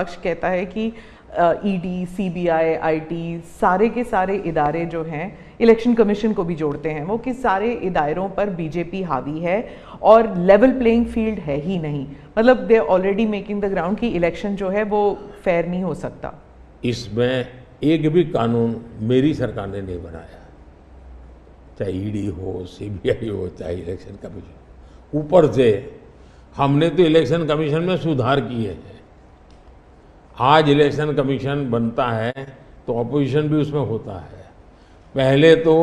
पक्ष कहता है कि ईडी, सीबीआई, आईटी सारे के सारे इदारे जो हैं इलेक्शन कमीशन को भी जोड़ते हैं वो कि सारे इदारों पर बीजेपी हावी है और लेवल प्लेइंग फील्ड है ही नहीं। मतलब they already making the ground कि इलेक्शन जो है वो फेयर नहीं हो सकता। इसमें एक भी कानून मेरी सरकार ने नहीं बनाया, चाहे ईडी हो, सीबीआई हो, चाहे इलेक्शन कमीशन। ऊपर से हमने तो इलेक्शन कमीशन में सुधार किए हैं। आज इलेक्शन कमीशन बनता है तो ऑपोजिशन भी उसमें होता है। पहले तो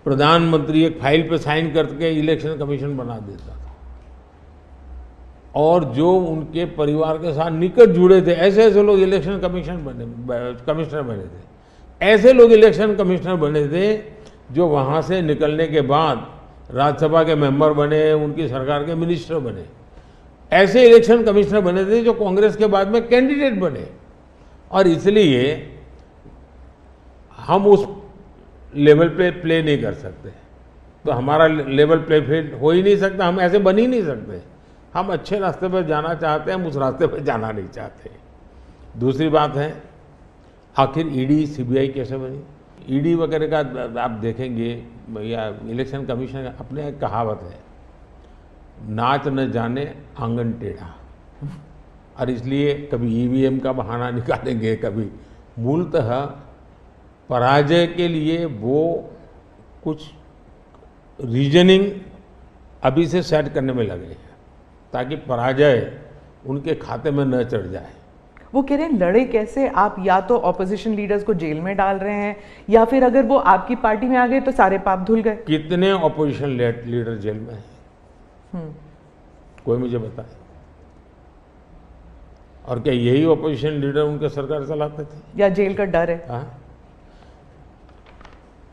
प्रधानमंत्री एक फाइल पे साइन करके इलेक्शन कमीशन बना देता था और जो उनके परिवार के साथ निकट जुड़े थे ऐसे ऐसे लोग इलेक्शन कमिश्नर बने थे। ऐसे लोग इलेक्शन कमिश्नर बने थे जो वहाँ से निकलने के बाद राज्यसभा के मेंबर बने, उनकी सरकार के मिनिस्टर बने। ऐसे इलेक्शन कमिश्नर बने थे जो कांग्रेस के बाद में कैंडिडेट बने। और इसलिए हम उस लेवल पे प्ले नहीं कर सकते। तो हमारा लेवल प्ले फील्ड हो ही नहीं सकता, हम ऐसे बन ही नहीं सकते। हम अच्छे रास्ते पर जाना चाहते हैं, हम उस रास्ते पर जाना नहीं चाहते। दूसरी बात है, आखिर ईडी सीबीआई कैसे बनी? ईडी वगैरह का आप देखेंगे या इलेक्शन कमीशन अपने एक कहावत है, नाच न जाने आंगन टेढ़ा। और इसलिए कभी ईवीएम का बहाना निकालेंगे, कभी मूलतः पराजय के लिए वो कुछ रीजनिंग अभी से सेट करने में लगे हैं ताकि पराजय उनके खाते में न चढ़ जाए। वो कह रहे हैं लड़े कैसे आप? या तो ऑपोजिशन लीडर्स को जेल में डाल रहे हैं या फिर अगर वो आपकी पार्टी में आ गए तो सारे पाप धुल गए। कितने ऑपोजिशन लीडर जेल में हैं? कोई मुझे बताए। और क्या यही ऑपोजिशन लीडर उनके सरकार चलाते थे? या जेल का डर है? हाँ?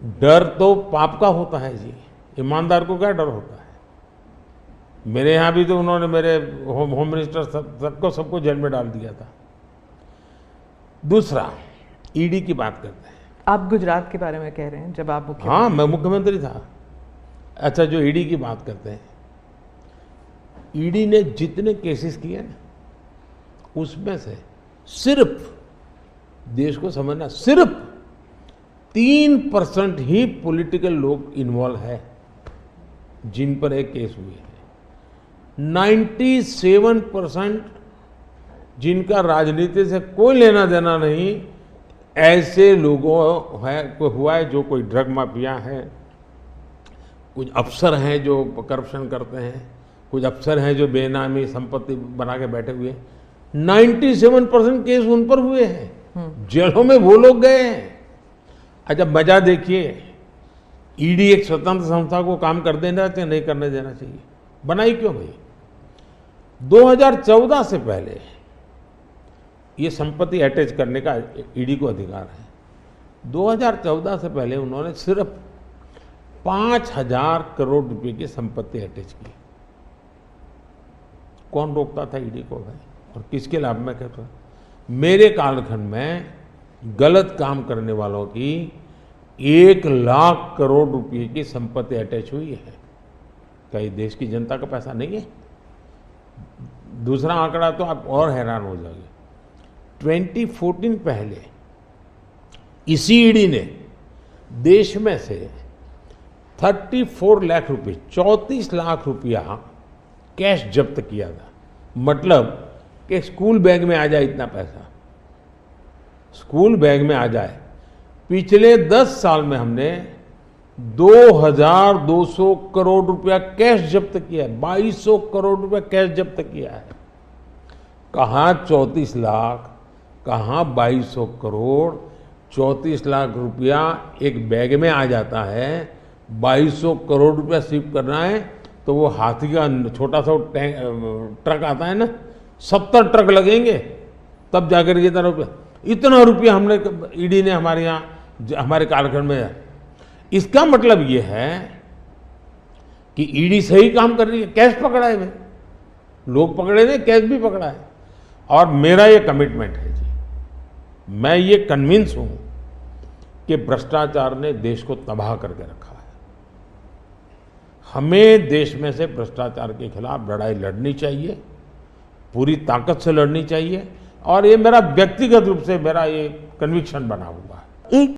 डर तो पाप का होता है जी, ईमानदार को क्या डर होता है? मेरे यहां भी तो उन्होंने मेरे होम मिनिस्टर सबको जेल में डाल दिया था। दूसरा, ईडी की बात करते हैं। आप गुजरात के बारे में कह रहे हैं जब आप मुख्यमंत्री? हाँ, मैं मुख्यमंत्री था। अच्छा, जो ईडी की बात करते हैं, ईडी ने जितने केसेस किए ना उसमें से सिर्फ, देश को समझना, सिर्फ 3% ही पॉलिटिकल लोग इन्वॉल्व है जिन पर एक केस हुए हैं। 97% जिनका राजनीति से कोई लेना देना नहीं, ऐसे लोगों है को हुआ है जो कोई ड्रग माफिया है, कुछ अफसर हैं जो करप्शन करते हैं, कुछ अफसर हैं जो बेनामी संपत्ति बना के बैठे हुए हैं। 97% केस उन पर हुए हैं, जेलों में वो लोग गए हैं। अच्छा, मजा देखिए, ईडी एक स्वतंत्र संस्था को काम कर देना चाहिए, नहीं करने देना चाहिए? बनाई क्यों भाई? 2014 से पहले ये संपत्ति अटैच करने का ईडी को अधिकार है। 2014 से पहले उन्होंने सिर्फ 5,000 करोड़ रुपए की संपत्ति अटैच की। कौन रोकता था ईडी को भाई? और किसके लाभ में कहता? मेरे कालखंड में गलत काम करने वालों की 1 लाख करोड़ रुपए की संपत्ति अटैच हुई है। क्या ये देश की जनता का पैसा नहीं है? दूसरा आंकड़ा तो आप और हैरान हो जाओगे। 2014 पहले इसी ईडी ने देश में से 34 लाख रुपए, 34 लाख रुपया कैश जब्त किया था। मतलब कि स्कूल बैग में आ जाए इतना पैसा, स्कूल बैग में आ जाए। पिछले 10 साल में हमने 2,200 करोड़ रुपया कैश जब्त किया है। 2,200 करोड़ रुपया कैश जब्त किया है। कहाँ 34 लाख, कहाँ 2,200 करोड़? 34 लाख रुपया एक बैग में आ जाता है। 2,200 करोड़ रुपया सीप करना है तो वो हाथी का छोटा सा ट्रक आता है ना, 70 ट्रक लगेंगे तब जाकर इतना रुपया हमने ईडी ने हमारे यहाँ हमारे कालखंड में। इसका मतलब ये है कि ईडी सही काम कर रही है। कैश पकड़ा है भाई, लोग पकड़े नहीं, कैश भी पकड़ा है। और मेरा ये कमिटमेंट है जी, मैं ये कन्विंस हूं कि भ्रष्टाचार ने देश को तबाह करके रखा है। हमें देश में से भ्रष्टाचार के खिलाफ लड़ाई लड़नी चाहिए, पूरी ताकत से लड़नी चाहिए। और ये मेरा व्यक्तिगत रूप से मेरा ये कन्विक्शन बना हुआ है। एक